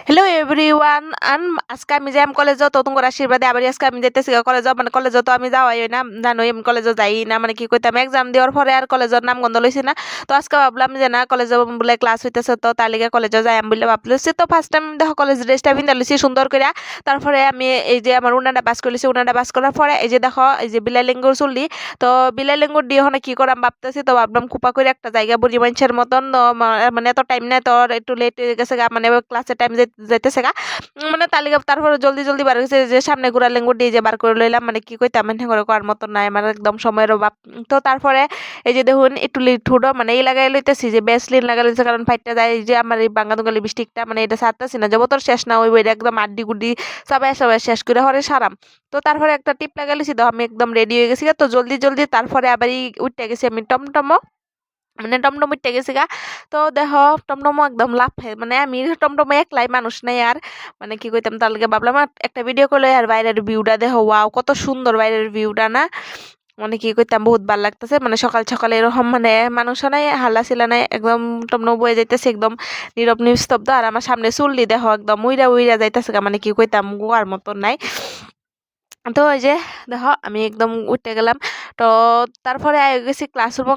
Hello everyone আজকে আমি যাই কলেজে তো তোমার আশীর্বাদে আবার আজকে আমি যাইতেছি কলেজে মানে কলেজে তো আমি যাওয়াই না জানোই আমি কলেজে যাই না মানে কি কইতাম এক্সাম দেওয়ার পরে আর কলেজের নাম গন্ধ লইছি না। তো আজকে ভাবলাম যে না কলেজে বলে ক্লাস হইতেছে তো তার লিগে কলেজে যাই আমি বলে ভাবতেছি। তো ফার্স্ট টাইম দেখো কলেজ ড্রেসটা পিন্ধে লইছি সুন্দর করে। তারপরে আমি এই যে আমার উনাটা বাস করলেছি, উনাটা বাস করার পরে এই যে দেখো এই যে বিলাই লেঙ্গুর চুল দি। তো বিলাই লেঙ্গুর দিয়ে ওখানে কি করাম ভাবতেছি, তো ভাবলাম কুপা করে একটা জায়গা বুড়ি মানুষের মতন মানে এত টাইম নেই তোর একটু লেট হয়ে গেছে গা, মানে ক্লাসের টাইম যাইতেছে গা। মানে তালিকা তারপরে জলদি জলদি বার হয়েছে যে সামনে ঘুরা লেঙ্গুর দিয়ে যে বার করে লইলাম, মানে কি কইতাম মানে করে করার মতন নাই আমার একদম সময়ের অভাব। তো তারপরে এই যে দেখুন একটু ঠুডো মানে এই লাগাই লইতেছি যে বেসলিন লাগাই লইতেছে, কারণ ফাইটটা যায় এই যে আমার এই বাঙ্গাদুঙ্গা লিপস্টিকটা মানে এটা সারতেছি না, যাবো তোর শেষ না ওই বইটা একদম আড্ডি গুড্ডি সবাই সবাই শেষ করে হরে সারাম। তো তারপরে একটা টিপ লাগাই লিছি, তো আমি একদম রেডি হয়ে গেছি তো জলদি জলদি। তারপরে আবার উঠতে গেছি আমি টমটমো মানে টমটম উঠতে গেছি গা। তো দেখো টমটমও একদম লাফে, মানে আমি টমটমে একলাই মানুষ নাই আর মানে কি কইতাম তার লগে ভাবলাম একটা ভিডিও করলে আর বাইরের ভিউটা দেখো, ওয়াও কত সুন্দর বাইরের ভিউটা না। মানে কি কইতাম বহুত ভালো লাগতেছে, মানে সকাল সকালে এরকম মানে মানুষ নাই হাল্লা ছিলা নাই, একদম টমটম বয়ে যাইতেছে একদম নীরব নিস্তব্ধ। আর আমার সামনে চুল্লি দেখো একদম উইরা উইরা যাইতেছে গা, মানে কি কইতাম গোয়ার মতন নাই। তো ওই যে দেখো আমি একদম উঠে গেলাম। তো তারপরে আয় গেছি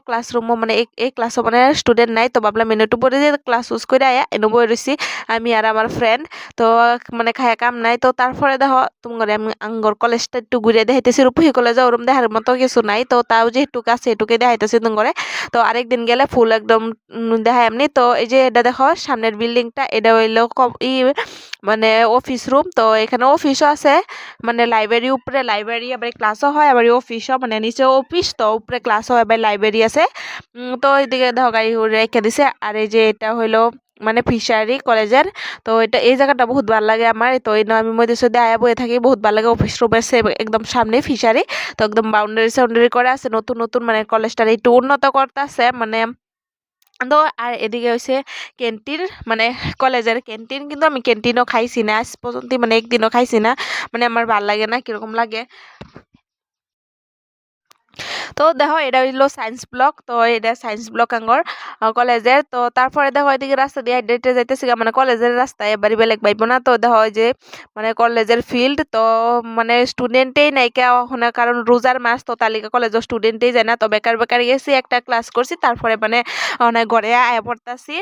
ক্লাসরুমও মানে এই ক্লাসও মানে স্টুডেন্ট নাই, তো ভাবলাম এনে একটু পরে যে ক্লাস ইউজ করে আয়া এনে বই রয়েছি আমি আর আমার ফ্রেন্ড। তো মানে খায়া কাম নাই। তো তারপরে দেখো তোমার আমি আঙ্গর কলেজটা একটু ঘুরে দেখাইতেছি, রূপহী কলেজে ওরম দেখার মতো কিছু নাই, তো তাও যেটুকু আছে এটুকুই দেখাইতেছি তোমারে। তো আরেকদিন গেলে ফুল একদম দেখায় এমনি। তো এই যে এটা দেখো সামনের বিল্ডিংটা, এটা হইলো মানে অফিস রুম। তো এখানে অফিসও আছে, মানে লাইব্রেরি উপরে লাইব্রেরি আবার ক্লাসও হয়, আবার অফিসও মানে নিচে অফিস তো উপরে ক্লাসও হয়, আবার লাইব্রেরি আছে। তো এইদিকে দেখো গাড়ি রেখে দিছে। আর এই যে এটা হইলো মানে ফিশারি কলেজের। তো এটা এই জায়গাটা বহুত ভালো লাগে আমার, তো এই আমি মধ্যে সধ্যে আয়া বয়ে থাকি, বহুত ভালো লাগে। অফিস রুমের একদম সামনে ফিশারি, তো একদম বাউন্ডারি সাউন্ডারি করে আছে নতুন নতুন, মানে কলেজটার একটু উন্নত করতে আছে মানে। তো আর এদিকে হয়েছে ক্যান্টিন, মানে কলেজের ক্যান্টিন, কিন্তু আমি ক্যান্টিনও খাইছি না আজ পর্যন্ত, মানে একদিনও খাইছি না, মানে আমার ভাল লাগে না, কিরকম লাগে। তো দেখো এটা হইলো সায়েন্স ব্লক, তো এটা সায়েন্স ব্লক আঙ্গর কলেজের। তো তারপরে দেখো এদিকে রাস্তা দিয়ে হেঁটে যাইতেছি মানে কলেজের রাস্তায় এবারই বেলেগ পাইবো না। তো দেখো ওই যে মানে কলেজের ফিল্ড, তো মানে স্টুডেন্টেই নাই কে ওখানে, কারণ রোজার মাস তো তালিকা কলেজের স্টুডেন্টেই যায় না। তো বেকার বেকার গেছি একটা ক্লাস করছি, তারপরে মানে অনেক ঘরে আয়া পড়তাছি।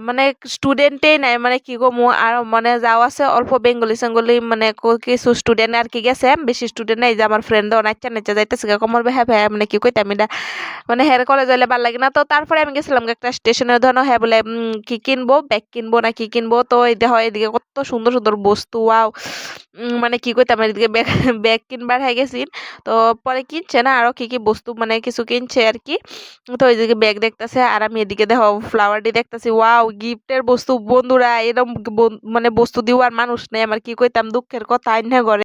মানে স্টুডেন্টেই নাই, মানে কি গো আর মানে যাও আছে অল্প বেঙ্গলি সেঙ্গলি মানে কিছু স্টুডেন্ট আর কি গেছে, বেশি স্টুডেন্ট নাই। যে আমার ফ্রেন্ডও নাচা নাচা যাইতেছে কমর হ্যাঁ হ্যাঁ মানে কি কইতাম এটা মানে হ্যাঁ কলেজ যাইলে ভালো লাগে না। তো তারপরে আমি গেছিলাম একটা স্টেশনের ধরনের হ্যাঁ বলে কি কিনবো ব্যাগ কিনবো না কি কিনবো। তো এই দেখো এদিকে কত সুন্দর সুন্দর বস্তু, ওয়াও মানে কি কইতাম এদিকে ব্যাগ ব্যাগ কিনবার হয়ে গেছি। তো পরে কিনছে না আরো কি কি বস্তু মানে কিছু কিনছে আর কি। তো ওইদিকে ব্যাগ দেখতেছে আর আমি এদিকে দেখো ফ্লাওয়ার ডি দেখতেছি, ওয়াও গিফটের বস্তু। বন্ধুরা এরকম মানে বস্তু দিওয়ার মানুষ নেই আমার, কি কইতাম দুঃখের কথা আইনা ঘরে।